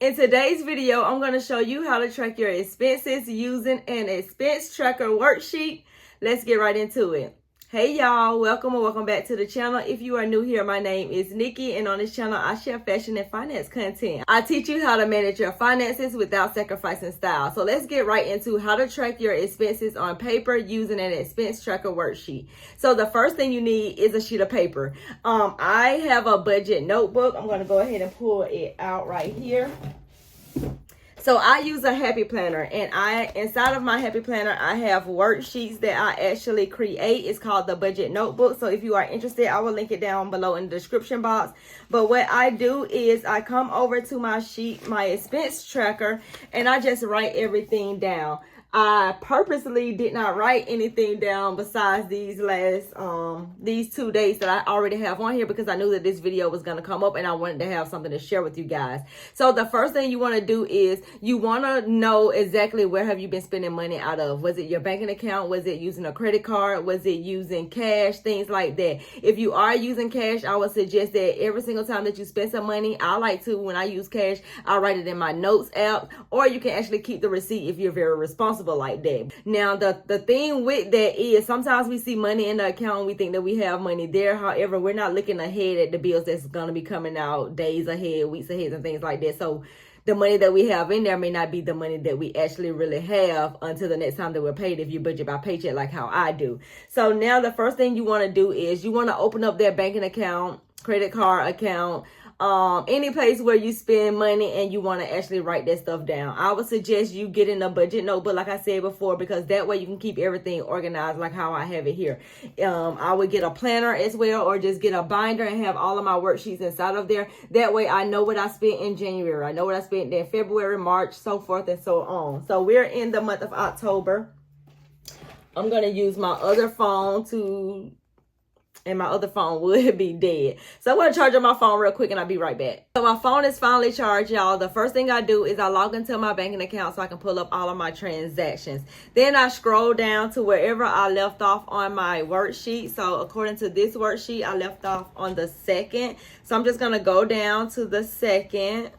In today's video, I'm going to show you how to track your expenses using an expense tracker worksheet. Let's get right into it. Hey y'all, welcome back to the channel. If you are new here, my name is Nikki, and on this channel I share fashion and finance content. I teach you how to manage your finances without sacrificing style. So let's get right into how to track your expenses on paper using an expense tracker worksheet. So the first thing you need is a sheet of paper. I have a budget notebook. I'm going to go ahead and pull it out right here. So I use a happy planner, and inside of my happy planner, I have worksheets that I actually create. It's called the budget notebook. So if you are interested, I will link it down below in the description box. But what I do is I come over to my sheet, my expense tracker, and I just write everything down. I purposely did not write anything down besides these 2 days that I already have on here, because I knew that this video was going to come up and I wanted to have something to share with you guys. So the first thing you want to do is you want to know exactly where have you been spending money out of. Was it your banking account? Was it using a credit card? Was it using cash? Things like that. If you are using cash, I would suggest that every single time that you spend some money, I like to, when I use cash, I write it in my notes app, or you can actually keep the receipt if you're very responsible like that. Now the thing with that is sometimes we see money in the account and we think that we have money there. However, we're not looking ahead at the bills that's going to be coming out days ahead, weeks ahead, and things like that. So the money that we have in there may not be the money that we actually really have until the next time that we're paid, if you budget by paycheck like how I do. So now the first thing you want to do is you want to open up that banking account, credit card account, any place where you spend money, and you want to actually write that stuff down. I would suggest you get in a budget notebook, like I said before, because that way you can keep everything organized like how I have it here. I would get a planner as well, or just get a binder and have all of my worksheets inside of there. That way I know what I spent in January. I know what I spent in February, March, so forth and so on. So we're in the month of October. I'm going to use my other phone and my other phone would be dead. So I'm going to charge up my phone real quick and I'll be right back. So my phone is finally charged, y'all. The first thing I do is I log into my banking account so I can pull up all of my transactions. Then I scroll down to wherever I left off on my worksheet. So according to this worksheet, I left off on the 2nd. So I'm just going to go down to the 2nd.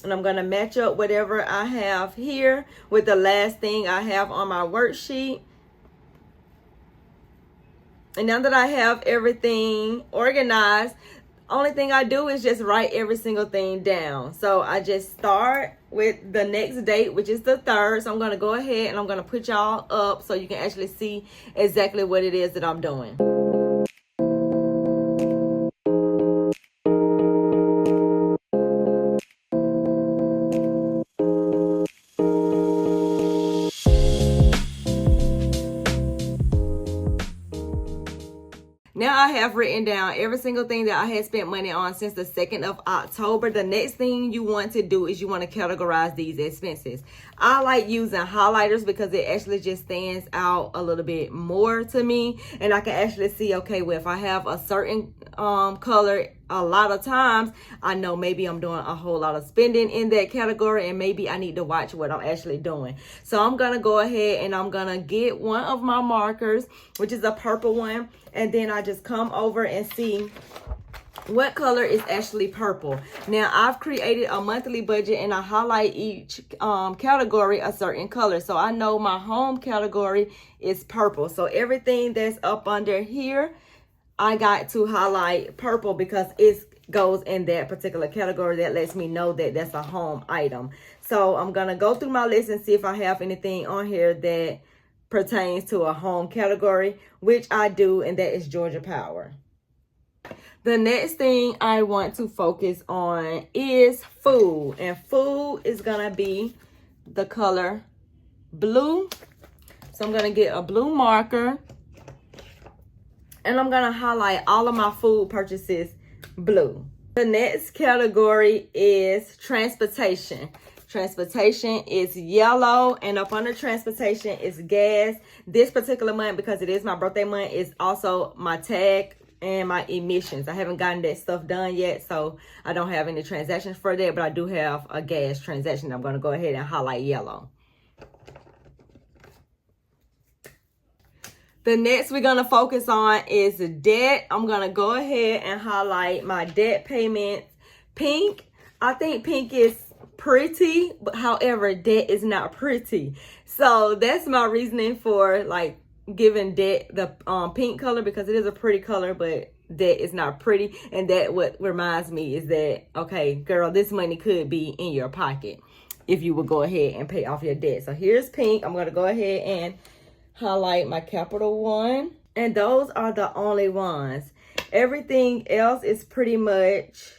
And I'm going to match up whatever I have here with the last thing I have on my worksheet. And now that I have everything organized, only thing I do is just write every single thing down. So I just start with the next date, which is the 3rd. So I'm going to go ahead and I'm going to put y'all up so you can actually see exactly what it is that I'm doing. Now I have written down every single thing that I had spent money on since the 2nd of October. The next thing you want to do is you want to categorize these expenses. I like using highlighters because it actually just stands out a little bit more to me. And I can actually see, okay, well, if I have a certain color a lot of times, I know maybe I'm doing a whole lot of spending in that category, and maybe I need to watch what I'm actually doing. So I'm going to go ahead and I'm going to get one of my markers, which is a purple one. And then I just come over and see what color is actually purple. Now I've created a monthly budget and I highlight each category a certain color. So I know my home category is purple. So everything that's up under here, I got to highlight purple because it goes in that particular category. That lets me know that that's a home item. So I'm going to go through my list and see if I have anything on here that pertains to a home category, which I do, and that is Georgia Power. The next thing I want to focus on is food, and food is going to be the color blue. So I'm going to get a blue marker, and I'm going to highlight all of my food purchases blue. The next category is transportation. Transportation is yellow, and up under transportation is gas. This particular month, because it is my birthday month, is also my tag and my emissions. I haven't gotten that stuff done yet, so I don't have any transactions for that, but I do have a gas transaction. I'm going to go ahead and highlight yellow. The next we're going to focus on is debt. I'm going to go ahead and highlight my debt payments pink. I think pink is pretty, but however, that is not pretty. So that's my reasoning for like giving that the pink color, because it is a pretty color, but that is not pretty. And that what reminds me is that, okay, girl, this money could be in your pocket if you would go ahead and pay off your debt. So here's pink. I'm going to go ahead and highlight my Capital One. And those are the only ones. Everything else is pretty much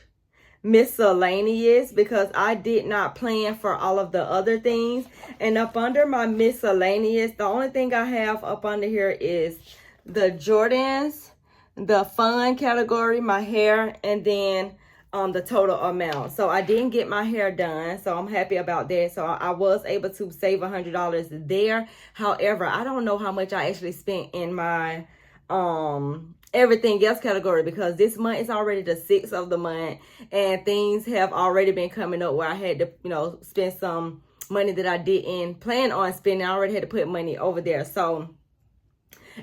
miscellaneous because I did not plan for all of the other things. And up under my miscellaneous, the only thing I have up under here is the Jordans, the fun category, my hair, and then the total amount. So I didn't get my hair done, so I'm happy about that. So I was able to save $100 there. However, I don't know how much I actually spent in my everything else category, because this month is already the 6th of the month and things have already been coming up where I had to, you know, spend some money that I didn't plan on spending. I already had to put money over there. So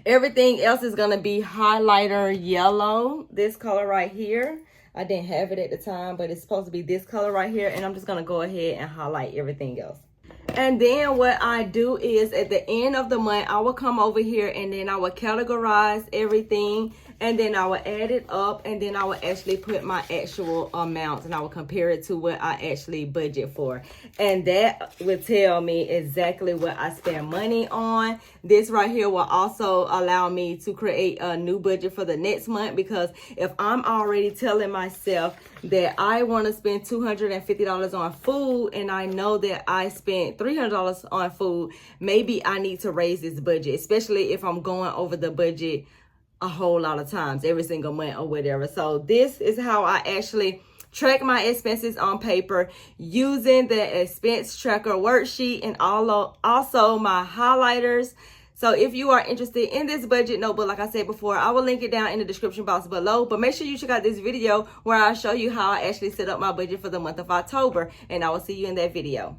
everything else is going to be highlighter yellow, this color right here. I didn't have it at the time, but it's supposed to be this color right here. And I'm just going to go ahead and highlight everything else. And then what I do is at the end of the month, I will come over here and then I will categorize everything. And then I will add it up, and then I will actually put my actual amounts and I will compare it to what I actually budget for. And that will tell me exactly what I spend money on. This right here will also allow me to create a new budget for the next month, because if I'm already telling myself that I want to spend $250 on food and I know that I spent $300 on food, maybe I need to raise this budget, especially if I'm going over the budget a whole lot of times every single month or whatever. So this is how I actually track my expenses on paper using the expense tracker worksheet and also my highlighters. So if you are interested in this budget notebook, like I said before, I will link it down in the description box below. But make sure you check out this video where I show you how I actually set up my budget for the month of October. And I will see you in that video.